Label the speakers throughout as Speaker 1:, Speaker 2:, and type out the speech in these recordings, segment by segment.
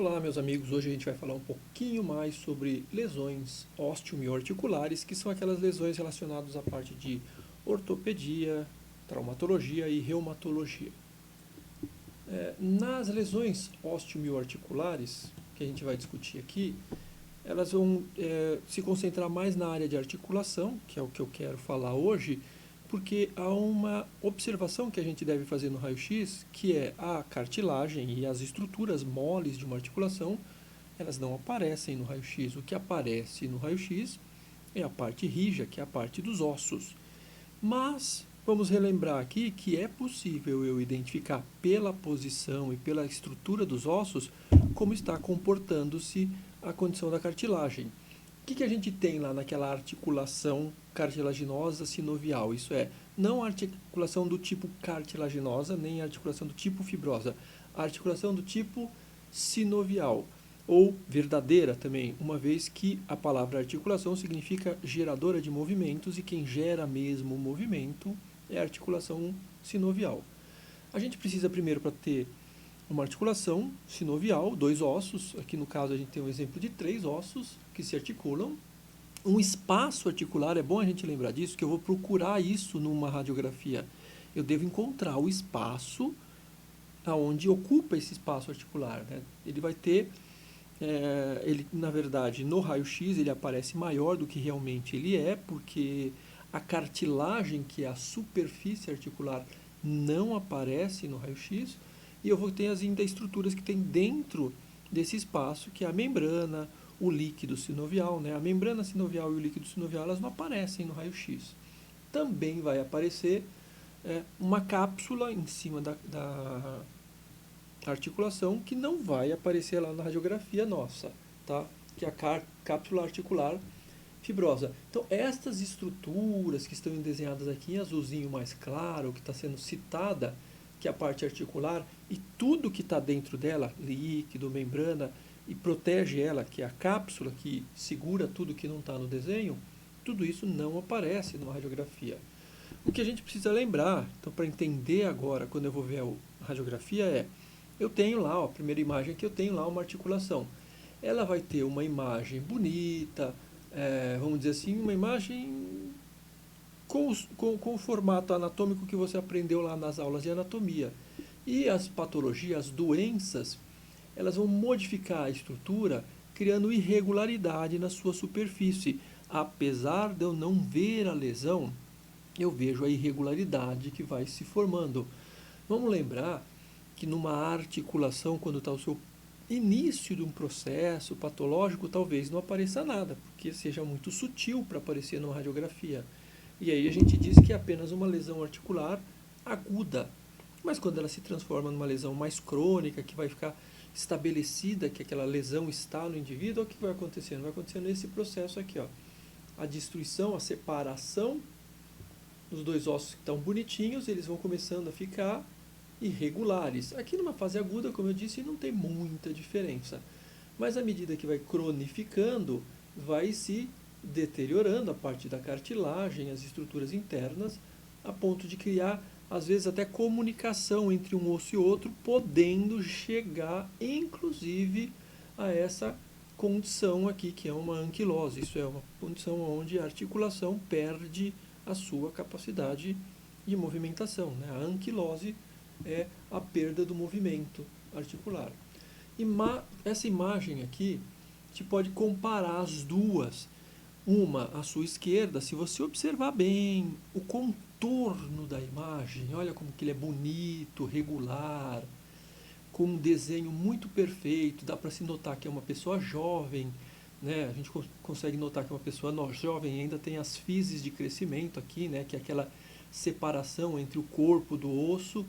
Speaker 1: Olá, meus amigos. Hoje a gente vai falar um pouquinho mais sobre lesões osteomioarticulares, que são aquelas lesões relacionadas à parte de ortopedia, traumatologia e reumatologia. Nas lesões osteomioarticulares, que a gente vai discutir aqui, elas vão se concentrar mais na área de articulação, que é o que eu quero falar hoje, porque há uma observação que a gente deve fazer no raio-x, que é a cartilagem e as estruturas moles de uma articulação, elas não aparecem no raio-x. O que aparece no raio-x é a parte rija, que é a parte dos ossos. Mas vamos relembrar aqui que é possível eu identificar pela posição e pela estrutura dos ossos como está comportando-se a condição da cartilagem. O que a gente tem lá naquela articulação cartilaginosa sinovial? Isso é, não a articulação do tipo cartilaginosa, nem a articulação do tipo fibrosa, a articulação do tipo sinovial, ou verdadeira também, uma vez que a palavra articulação significa geradora de movimentos e quem gera mesmo o movimento é a articulação sinovial. A gente precisa primeiro, para ter uma articulação sinovial, dois ossos, aqui no caso a gente tem um exemplo de três ossos que se articulam. Um espaço articular, é bom a gente lembrar disso, que eu vou procurar isso numa radiografia. Eu devo encontrar o espaço aonde ocupa esse espaço articular, né? Ele vai ter, ele na verdade no raio-x ele aparece maior do que realmente ele é, porque a cartilagem, que é a superfície articular, não aparece no raio-x, e eu vou ter ainda estruturas que tem dentro desse espaço, que é a membrana, o líquido sinovial, né? A membrana sinovial e o líquido sinovial, elas não aparecem no raio-x. Também vai aparecer uma cápsula em cima da articulação que não vai aparecer lá na radiografia nossa, tá? Que é a cápsula articular fibrosa. Então, estas estruturas que estão desenhadas aqui em azulzinho mais claro, que está sendo citada, que é a parte articular, e tudo que está dentro dela, líquido, membrana, e protege ela, que é a cápsula que segura tudo que não está no desenho, tudo isso não aparece numa radiografia. O que a gente precisa lembrar, então, para entender agora, quando eu vou ver a radiografia, eu tenho lá, ó, a primeira imagem que eu tenho lá, uma articulação. Ela vai ter uma imagem bonita, vamos dizer assim, uma imagem com o formato anatômico que você aprendeu lá nas aulas de anatomia. E as patologias, as doenças, elas vão modificar a estrutura, criando irregularidade na sua superfície. Apesar de eu não ver a lesão, eu vejo a irregularidade que vai se formando. Vamos lembrar que numa articulação, quando está o seu início de um processo patológico, talvez não apareça nada, porque seja muito sutil para aparecer numa radiografia. E aí a gente diz que é apenas uma lesão articular aguda. Mas quando ela se transforma numa lesão mais crônica, que vai ficar estabelecida que aquela lesão está no indivíduo, o que vai acontecendo? Vai acontecendo esse processo aqui, ó. A destruição, a separação dos dois ossos que estão bonitinhos, eles vão começando a ficar irregulares. Aqui numa fase aguda, como eu disse, não tem muita diferença. Mas à medida que vai cronificando, vai se deteriorando a parte da cartilagem, as estruturas internas, a ponto de criar, às vezes, até comunicação entre um osso e outro, podendo chegar, inclusive, a essa condição aqui, que é uma anquilose. Isso é uma condição onde a articulação perde a sua capacidade de movimentação, né? A anquilose é a perda do movimento articular. Essa imagem aqui, a gente pode comparar as duas. Uma à sua esquerda, se você observar bem o contorno da imagem, olha como que ele é bonito, regular, com um desenho muito perfeito, dá para se notar que é uma pessoa jovem, né? A gente consegue notar que é uma pessoa jovem ainda tem as fises de crescimento aqui, né? Que é aquela separação entre o corpo do osso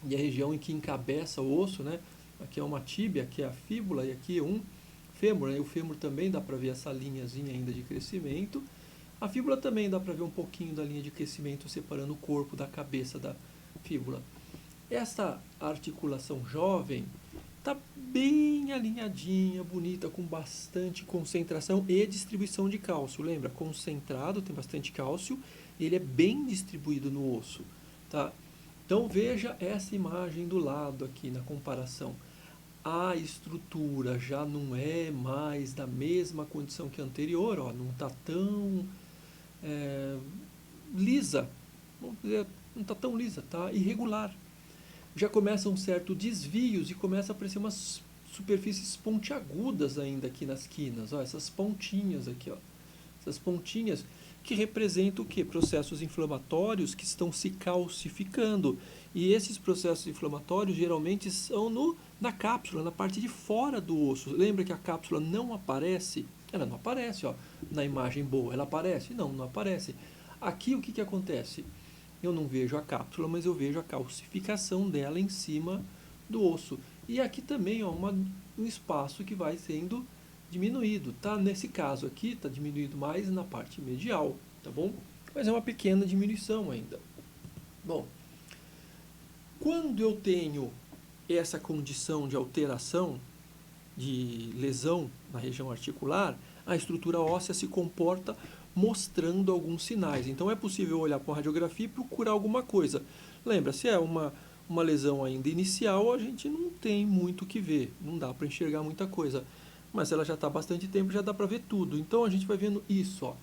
Speaker 1: e a região em que encabeça o osso, né? Aqui é uma tíbia, aqui é a fíbula e aqui é um fêmur, né? O fêmur também dá para ver essa linhazinha ainda de crescimento. A fíbula também dá para ver um pouquinho da linha de crescimento separando o corpo da cabeça da fíbula. Essa articulação jovem está bem alinhadinha, bonita, com bastante concentração e distribuição de cálcio. Lembra? Concentrado, tem bastante cálcio, e ele é bem distribuído no osso, tá? Então veja essa imagem do lado aqui na comparação. a estrutura já não é mais da mesma condição que a anterior, ó, não está tão é, lisa, vamos dizer, não está tão lisa, está irregular. Já começam certos desvios e começa a aparecer umas superfícies pontiagudas ainda aqui nas quinas, ó, essas pontinhas aqui, ó, essas pontinhas que representam o quê? Processos inflamatórios que estão se calcificando. E esses processos inflamatórios geralmente são na cápsula, na parte de fora do osso. Lembra que a cápsula não aparece? Ela não aparece, ó, na imagem boa. Ela aparece? Não, não aparece. Aqui o que acontece? Eu não vejo a cápsula, mas eu vejo a calcificação dela em cima do osso. E aqui também, ó, um espaço que vai sendo diminuído, tá? Nesse caso aqui está diminuído mais na parte medial, tá bom? Mas é uma pequena diminuição ainda. Bom, quando eu tenho essa condição de alteração, de lesão na região articular, a estrutura óssea se comporta mostrando alguns sinais. Então é possível olhar para uma radiografia e procurar alguma coisa. Lembra, se é uma lesão ainda inicial, a gente não tem muito o que ver, não dá para enxergar muita coisa. Mas ela já está há bastante tempo, já dá para ver tudo. Então a gente vai vendo isso, ó.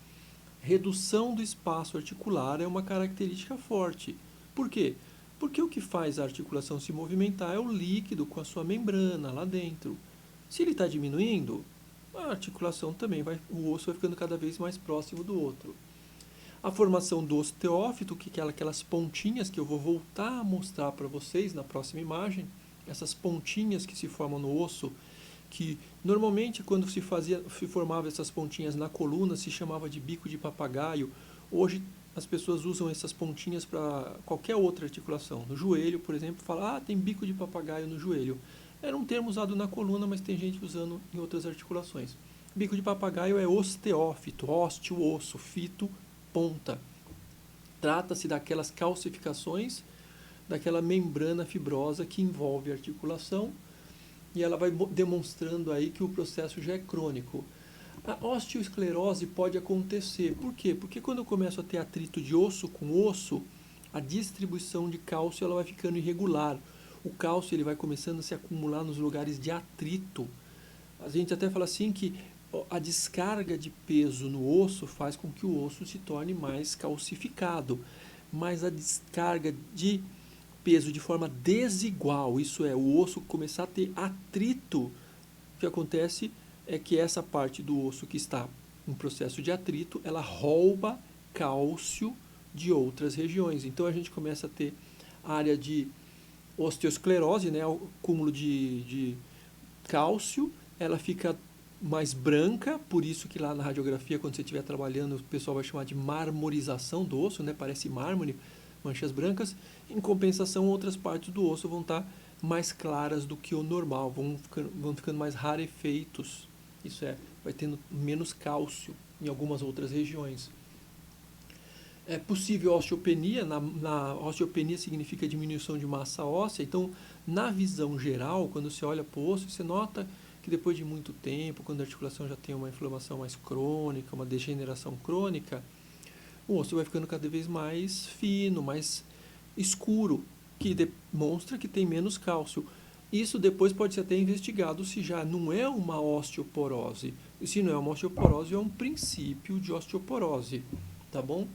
Speaker 1: Redução do espaço articular é uma característica forte. Por quê? Porque o que faz a articulação se movimentar é o líquido com a sua membrana lá dentro. Se ele está diminuindo, a articulação também vai, o osso vai ficando cada vez mais próximo do outro. A formação do osteófito, que é aquelas pontinhas que eu vou voltar a mostrar para vocês na próxima imagem, essas pontinhas que se formam no osso, que normalmente quando se formava essas pontinhas na coluna se chamava de bico de papagaio. Hoje as pessoas usam essas pontinhas para qualquer outra articulação. No joelho, por exemplo, fala, tem bico de papagaio no joelho. Era um termo usado na coluna, mas tem gente usando em outras articulações. Bico de papagaio é osteófito, ósteo, osso, fito, ponta. Trata-se daquelas calcificações, daquela membrana fibrosa que envolve a articulação, e ela vai demonstrando aí que o processo já é crônico. A osteoesclerose pode acontecer. Por quê? Porque quando eu começo a ter atrito de osso com osso, a distribuição de cálcio ela vai ficando irregular. O cálcio ele vai começando a se acumular nos lugares de atrito. A gente até fala assim que a descarga de peso no osso faz com que o osso se torne mais calcificado. Mas a descarga de peso de forma desigual, isso é, o osso começar a ter atrito, o que acontece é que essa parte do osso que está em processo de atrito, ela rouba cálcio de outras regiões. Então a gente começa a ter área de osteosclerose, né, o cúmulo de cálcio, ela fica mais branca, por isso que lá na radiografia, quando você estiver trabalhando, o pessoal vai chamar de marmorização do osso, né, parece mármore, manchas brancas. Em compensação, outras partes do osso vão estar mais claras do que o normal, vão ficando mais rarefeitos. Isso é, vai tendo menos cálcio em algumas outras regiões. É possível osteopenia, na osteopenia significa diminuição de massa óssea, então na visão geral, quando você olha para o osso, você nota que depois de muito tempo, quando a articulação já tem uma inflamação mais crônica, uma degeneração crônica, o osso vai ficando cada vez mais fino, mais escuro, que demonstra que tem menos cálcio. Isso depois pode ser até investigado se já não é uma osteoporose. E se não é uma osteoporose, é um princípio de osteoporose, tá bom?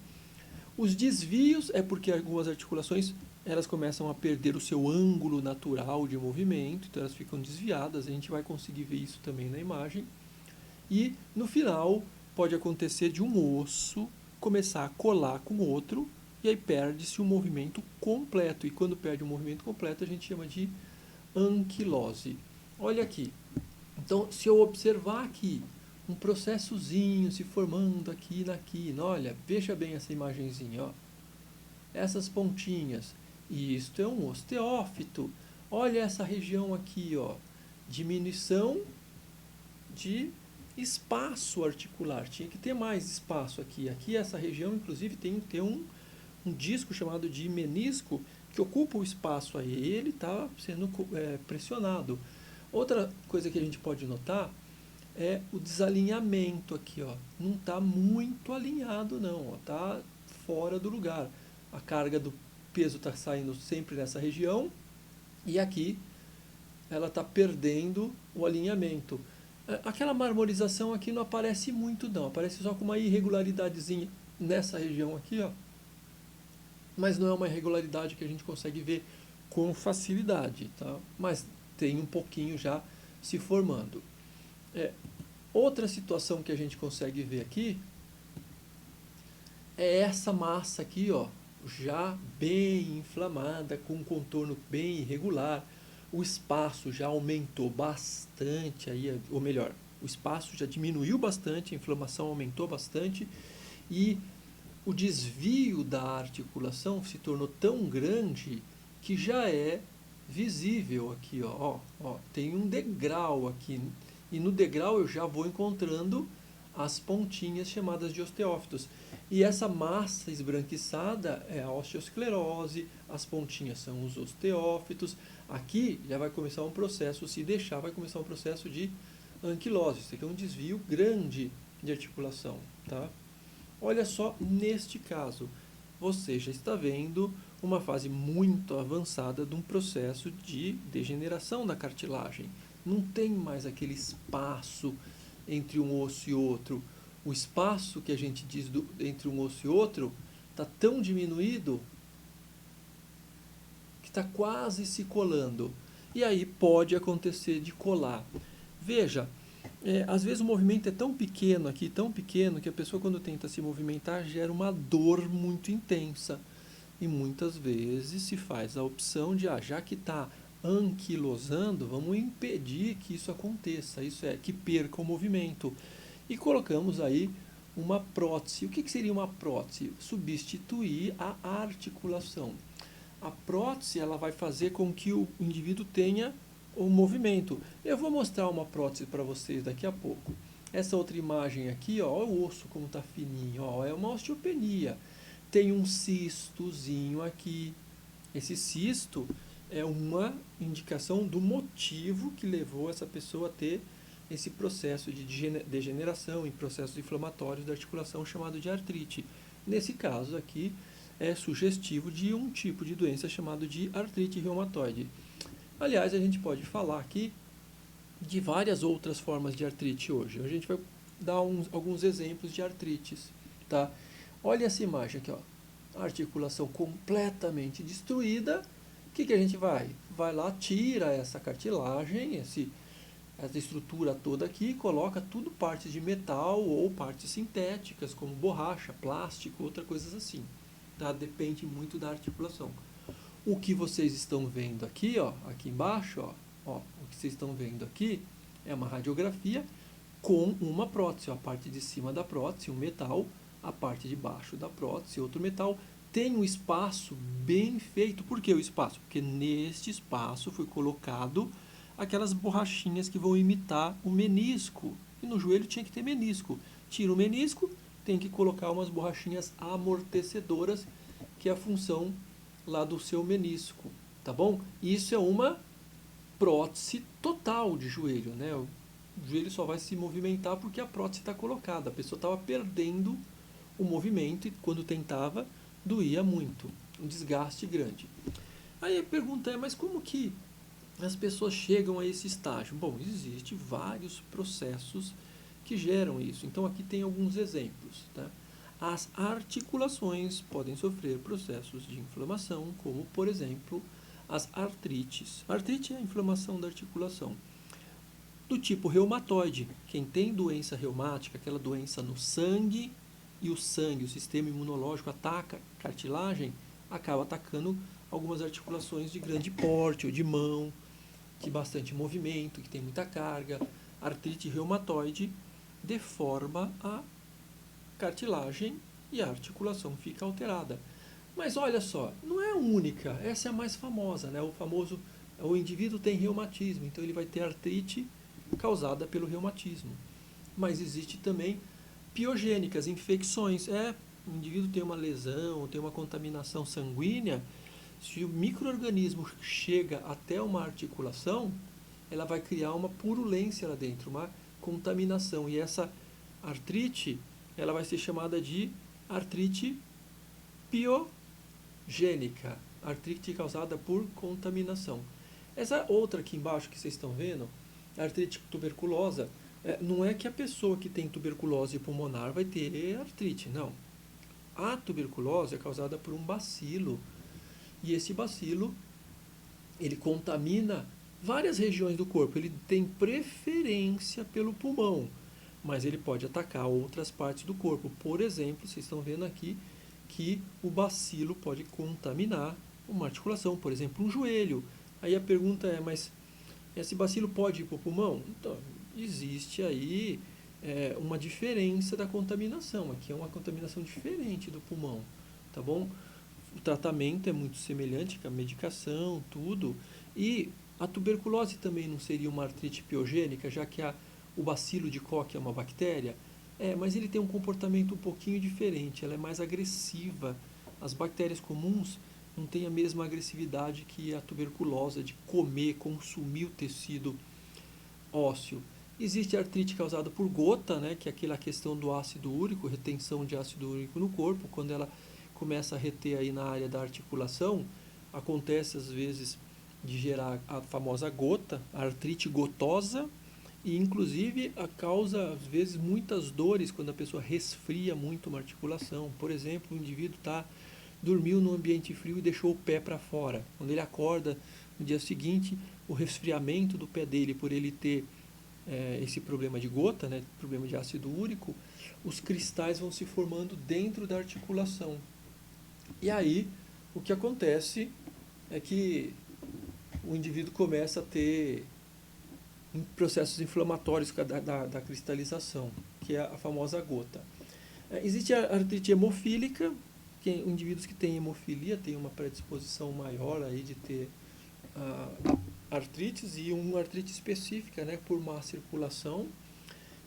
Speaker 1: Os desvios é porque algumas articulações elas começam a perder o seu ângulo natural de movimento, então elas ficam desviadas, a gente vai conseguir ver isso também na imagem. E no final pode acontecer de um osso começar a colar com o outro e aí perde-se o movimento completo. E quando perde o movimento completo a gente chama de anquilose. Olha aqui. Então, se eu observar aqui um processozinho se formando aqui na quina, olha, veja bem essa imagenzinha, ó. Essas pontinhas. E isto é um osteófito. Olha essa região aqui, ó. Diminuição de espaço articular. Tinha que ter mais espaço aqui. Aqui essa região, inclusive, tem que ter um disco chamado de menisco que ocupa o espaço aí. E ele está sendo pressionado. Outra coisa que a gente pode notar é o desalinhamento aqui, ó. Não está muito alinhado, não. Está fora do lugar. A carga do peso está saindo sempre nessa região. E aqui ela está perdendo o alinhamento. Aquela marmorização aqui não aparece muito não, aparece só com uma irregularidadezinha nessa região aqui, ó. Mas não é uma irregularidade que a gente consegue ver com facilidade, tá? Mas tem um pouquinho já se formando. Outra situação que a gente consegue ver aqui é essa massa aqui, ó, já bem inflamada, com um contorno bem irregular. O espaço já aumentou bastante, aí, ou melhor, o espaço já diminuiu bastante, a inflamação aumentou bastante e o desvio da articulação se tornou tão grande que já é visível aqui, ó, tem um degrau aqui e no degrau eu já vou encontrando as pontinhas chamadas de osteófitos. E essa massa esbranquiçada é a osteosclerose, as pontinhas são os osteófitos. Aqui já vai começar um processo, se deixar, vai começar um processo de anquilose. Isso aqui é um desvio grande de articulação, tá? Olha só, neste caso, você já está vendo uma fase muito avançada de um processo de degeneração da cartilagem. Não tem mais aquele espaço entre um osso e outro. O espaço que a gente diz entre um osso e outro está tão diminuído que está quase se colando. E aí pode acontecer de colar. Veja, às vezes o movimento é tão pequeno aqui, tão pequeno, que a pessoa quando tenta se movimentar gera uma dor muito intensa. E muitas vezes se faz a opção de, já que está anquilosando, vamos impedir que isso aconteça, isso é, que perca o movimento. E colocamos aí uma prótese. O que seria uma prótese? Substituir a articulação. A prótese ela vai fazer com que o indivíduo tenha o movimento. Eu vou mostrar uma prótese para vocês daqui a pouco. Essa outra imagem aqui, ó, o osso como está fininho, ó, é uma osteopenia. Tem um cistozinho aqui. Esse cisto é uma indicação do motivo que levou essa pessoa a ter esse processo de degeneração em processos inflamatórios da articulação chamado de artrite. Nesse caso aqui é sugestivo de um tipo de doença chamado de artrite reumatoide. Aliás, a gente pode falar aqui de várias outras formas de artrite hoje. A gente vai dar alguns exemplos de artrites, tá? Olha essa imagem aqui, ó. A articulação completamente destruída. O que a gente vai? Vai lá, tira essa cartilagem, essa estrutura toda aqui, coloca tudo partes de metal ou partes sintéticas, como borracha, plástico, outras coisas assim. Tá? Depende muito da articulação. O que vocês estão vendo aqui, ó, aqui embaixo, ó, o que vocês estão vendo aqui é uma radiografia com uma prótese. Ó, a parte de cima da prótese, um metal, a parte de baixo da prótese, outro metal. Tem um espaço bem feito. Por que o espaço? Porque neste espaço foi colocado aquelas borrachinhas que vão imitar o menisco. E no joelho tinha que ter menisco. Tira o menisco, tem que colocar umas borrachinhas amortecedoras, que é a função lá do seu menisco, tá bom? Isso é uma prótese total de joelho, né? O joelho só vai se movimentar porque a prótese está colocada. A pessoa estava perdendo o movimento e quando tentava, doía muito. Um desgaste grande. Aí a pergunta é, mas como que as pessoas chegam a esse estágio? Bom, existem vários processos que geram isso. Então aqui tem alguns exemplos, tá? As articulações podem sofrer processos de inflamação, como, por exemplo, as artrites. A artrite é a inflamação da articulação. Do tipo reumatoide, quem tem doença reumática, aquela doença no sangue, e o sangue, o sistema imunológico ataca a cartilagem, acaba atacando algumas articulações de grande porte, ou de mão, de bastante movimento, que tem muita carga. A artrite reumatoide deforma a cartilagem e a articulação fica alterada. Mas olha só, não é a única, essa é a mais famosa, né? O indivíduo tem reumatismo, então ele vai ter artrite causada pelo reumatismo. Mas existe também piogênicas, infecções. O indivíduo tem uma lesão, tem uma contaminação sanguínea, se o micro-organismo chega até uma articulação, ela vai criar uma purulência lá dentro, uma contaminação. E essa artrite, ela vai ser chamada de artrite piogênica, artrite causada por contaminação. Essa outra aqui embaixo que vocês estão vendo, a artrite tuberculosa, não é que a pessoa que tem tuberculose pulmonar vai ter artrite, não. A tuberculose é causada por um bacilo, e esse bacilo, ele contamina várias regiões do corpo, ele tem preferência pelo pulmão, mas ele pode atacar outras partes do corpo. Por exemplo, vocês estão vendo aqui que o bacilo pode contaminar uma articulação, por exemplo, um joelho. Aí a pergunta é, mas esse bacilo pode ir para o pulmão? Então, existe aí uma diferença da contaminação. Aqui é uma contaminação diferente do pulmão, tá bom? O tratamento é muito semelhante com a medicação, tudo. E a tuberculose também não seria uma artrite piogênica, já que o bacilo de Koch é uma bactéria? Mas ele tem um comportamento um pouquinho diferente, ela é mais agressiva. As bactérias comuns não têm a mesma agressividade que a tuberculose, de comer, consumir o tecido ósseo. Existe a artrite causada por gota, né, que é aquela questão do ácido úrico, retenção de ácido úrico no corpo. Quando ela começa a reter aí na área da articulação, acontece às vezes de gerar a famosa gota, a artrite gotosa, e inclusive a causa às vezes muitas dores quando a pessoa resfria muito uma articulação. Por exemplo, o indivíduo dormiu num ambiente frio e deixou o pé para fora. Quando ele acorda no dia seguinte, o resfriamento do pé dele, por ele ter esse problema de gota, né, problema de ácido úrico, os cristais vão se formando dentro da articulação. E aí, o que acontece é que o indivíduo começa a ter processos inflamatórios da cristalização, que é a famosa gota. Existe a artrite hemofílica, que indivíduos que têm hemofilia têm uma predisposição maior aí de ter artrites, e uma artrite específica, né, por má circulação.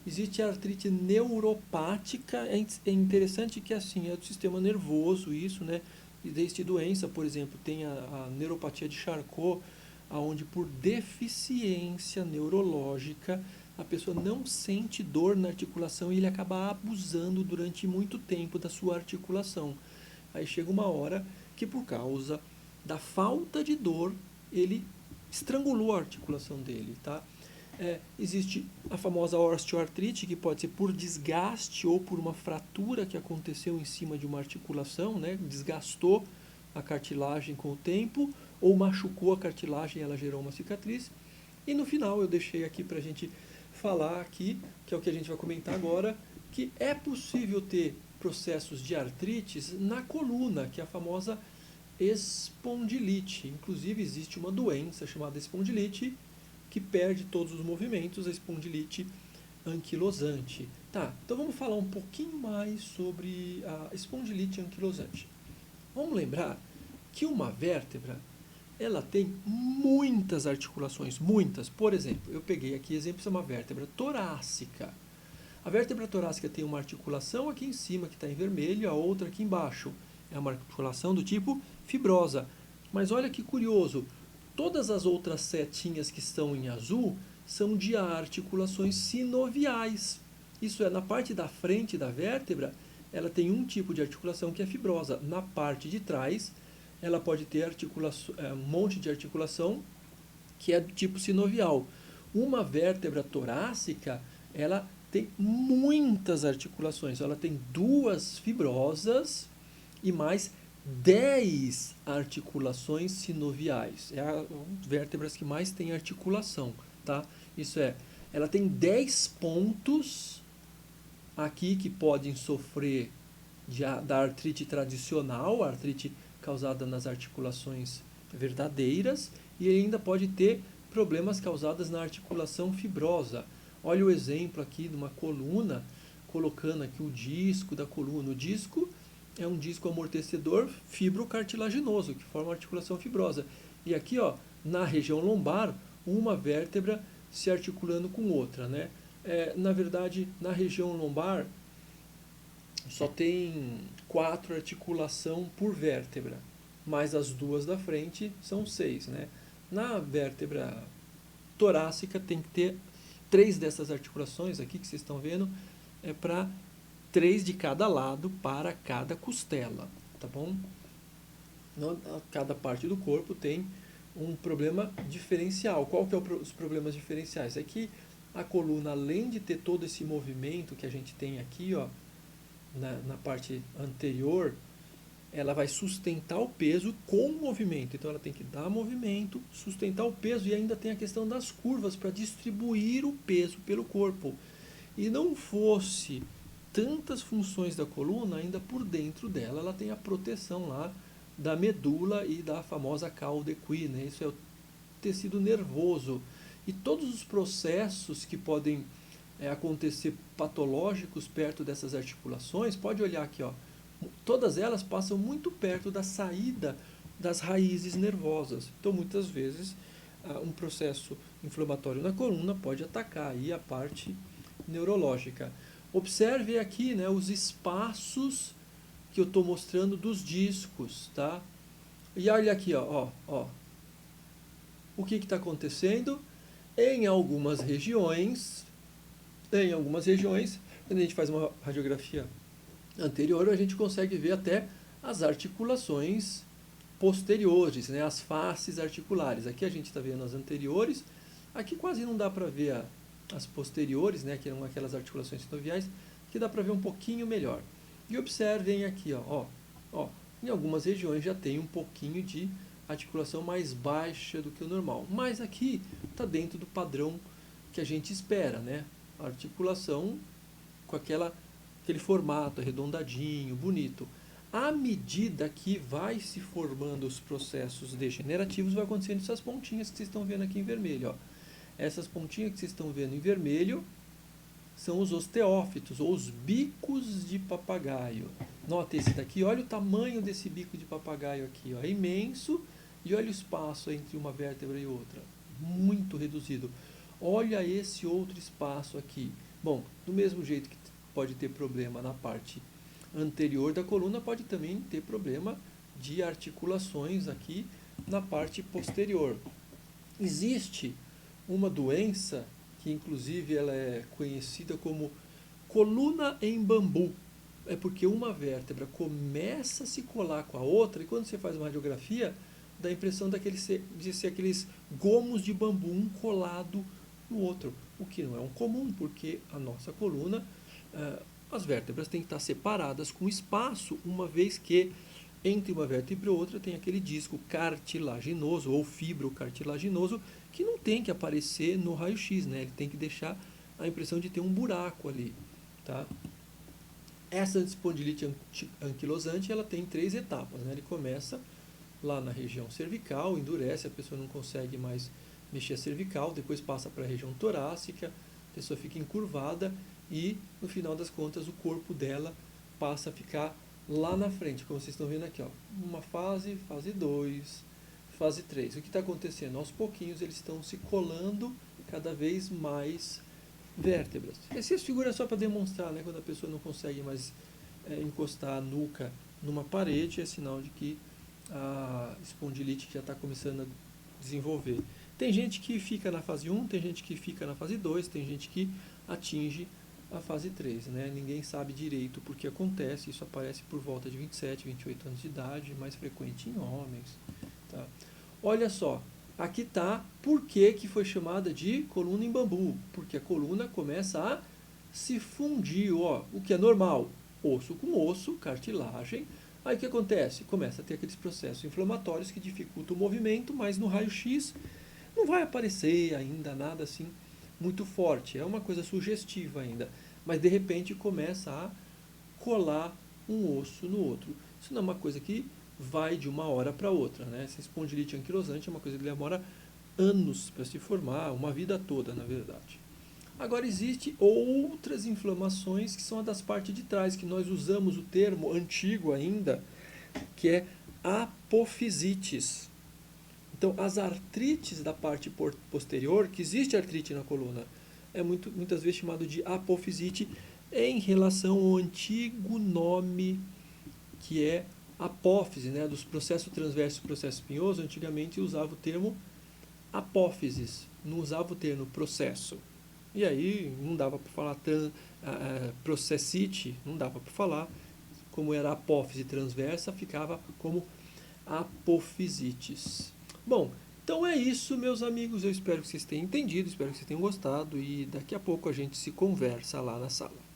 Speaker 1: Existe a artrite neuropática, é interessante que assim, é do sistema nervoso isso, né? Existe doença, por exemplo, tem a neuropatia de Charcot, onde por deficiência neurológica a pessoa não sente dor na articulação e ele acaba abusando durante muito tempo da sua articulação. Aí chega uma hora que por causa da falta de dor, ele estrangulou a articulação dele, tá? Existe a famosa osteoartrite, que pode ser por desgaste ou por uma fratura que aconteceu em cima de uma articulação, né? Desgastou a cartilagem com o tempo, ou machucou a cartilagem e ela gerou uma cicatriz. E no final eu deixei aqui para a gente falar aqui, que é o que a gente vai comentar agora, que é possível ter processos de artrites na coluna, que é a famosa espondilite. Inclusive existe uma doença chamada espondilite que perde todos os movimentos, a espondilite anquilosante. Tá, então vamos falar um pouquinho mais sobre a espondilite anquilosante. Vamos lembrar que uma vértebra, ela tem muitas articulações, muitas. Por exemplo, eu peguei aqui exemplo de uma vértebra torácica. A vértebra torácica tem uma articulação aqui em cima que está em vermelho, a outra aqui embaixo. É uma articulação do tipo fibrosa. Mas olha que curioso, todas as outras setinhas que estão em azul são de articulações sinoviais. Isso é, na parte da frente da vértebra, ela tem um tipo de articulação que é fibrosa. Na parte de trás, ela pode ter um monte de articulação que é do tipo sinovial. Uma vértebra torácica, ela tem muitas articulações. Ela tem 2 fibrosas e mais 10 articulações sinoviais. É a vértebras que mais tem articulação, tá? Isso é, ela tem 10 pontos aqui que podem sofrer da artrite tradicional, a artrite causada nas articulações verdadeiras, e ainda pode ter problemas causados na articulação fibrosa. Olha o exemplo aqui de uma coluna, colocando aqui o disco da coluna. O disco é um disco amortecedor fibrocartilaginoso, que forma articulação fibrosa. E aqui, ó, na região lombar, uma vértebra se articulando com outra, né? Na verdade, na região lombar, só tem 4 articulações por vértebra, mas as 2 da frente são 6, né? Na vértebra torácica tem que ter 3 dessas articulações aqui que vocês estão vendo, para 3 de cada lado para cada costela, tá bom? Cada parte do corpo tem um problema diferencial. Qual que é os problemas diferenciais? É que a coluna, além de ter todo esse movimento que a gente tem aqui, ó, na parte anterior, ela vai sustentar o peso com o movimento. Então ela tem que dar movimento, sustentar o peso e ainda tem a questão das curvas para distribuir o peso pelo corpo. E não fosse tantas funções da coluna, ainda por dentro dela ela tem a proteção lá da medula e da famosa cauda equi, né? Isso é o tecido nervoso. E todos os processos que podem acontecer patológicos perto dessas articulações, pode olhar aqui, ó, todas elas passam muito perto da saída das raízes nervosas. Então, muitas vezes, um processo inflamatório na coluna pode atacar aí a parte neurológica. Observe aqui, né, os espaços que eu estou mostrando dos discos, tá? E olha aqui, ó. O que está acontecendo? Em algumas regiões, quando a gente faz uma radiografia anterior, a gente consegue ver até as articulações posteriores, né, as faces articulares. Aqui a gente está vendo as anteriores, aqui quase não dá para ver as posteriores, né, que são aquelas articulações sinoviais, que dá para ver um pouquinho melhor. E observem aqui, ó, em algumas regiões já tem um pouquinho de articulação mais baixa do que o normal. Mas aqui está dentro do padrão que a gente espera, né? A articulação com aquele formato arredondadinho, bonito. À medida que vai se formando os processos degenerativos, vai acontecendo essas pontinhas que vocês estão vendo aqui em vermelho, ó. Essas pontinhas que vocês estão vendo em vermelho são os osteófitos, ou os bicos de papagaio. Nota esse daqui, olha o tamanho desse bico de papagaio aqui, ó, é imenso, e olha o espaço entre uma vértebra e outra, muito reduzido. Olha esse outro espaço aqui. Bom, do mesmo jeito que pode ter problema na parte anterior da coluna, pode também ter problema de articulações aqui na parte posterior. Existe uma doença que inclusive ela é conhecida como coluna em bambu. É porque uma vértebra começa a se colar com a outra e quando você faz uma radiografia, dá a impressão de ser aqueles gomos de bambu, um colado no outro. O que não é um comum, porque a nossa coluna, as vértebras têm que estar separadas com espaço, uma vez que entre uma vértebra e outra tem aquele disco cartilaginoso ou fibrocartilaginoso que não tem que aparecer no raio-x, né? Ele tem que deixar a impressão de ter um buraco ali, tá? Essa espondilite anquilosante, ela tem 3 etapas, né? Ele começa lá na região cervical, endurece, a pessoa não consegue mais mexer a cervical, depois passa para a região torácica, a pessoa fica encurvada e, no final das contas, o corpo dela passa a ficar lá na frente, como vocês estão vendo aqui, ó. Uma fase 2, fase 3. O que está acontecendo? Aos pouquinhos eles estão se colando cada vez mais vértebras. Essas figuras é só para demonstrar, né? Quando a pessoa não consegue mais encostar a nuca numa parede, é sinal de que a espondilite já está começando a desenvolver. Tem gente que fica na fase 1, tem gente que fica na fase 2, tem gente que atinge a fase 3, né? Ninguém sabe direito por que acontece, isso aparece por volta de 27, 28 anos de idade, mais frequente em homens. Tá? Olha só, aqui está por que foi chamada de coluna em bambu, porque a coluna começa a se fundir, ó, o que é normal, osso com osso, cartilagem. Aí o que acontece? Começa a ter aqueles processos inflamatórios que dificultam o movimento, mas no raio-x não vai aparecer ainda nada assim muito forte, é uma coisa sugestiva ainda, mas de repente começa a colar um osso no outro. Isso não é uma coisa que vai de uma hora para outra, né? Essa espondilite anquilosante é uma coisa que demora anos para se formar, uma vida toda, na verdade. Agora, existem outras inflamações que são a das partes de trás, que nós usamos o termo antigo ainda, que é apofisites. Então, as artrites da parte posterior, que existe artrite na coluna, é muitas vezes chamado de apofisite em relação ao antigo nome que é apófise, né? Dos processos transverso e processo espinhoso, antigamente usava o termo apófises, não usava o termo processo. E aí não dava para falar processite, não dava para falar. Como era apófise transversa, ficava como apofisites. Bom, Então é isso, meus amigos. Eu espero que vocês tenham entendido, espero que vocês tenham gostado e daqui a pouco a gente se conversa lá na sala.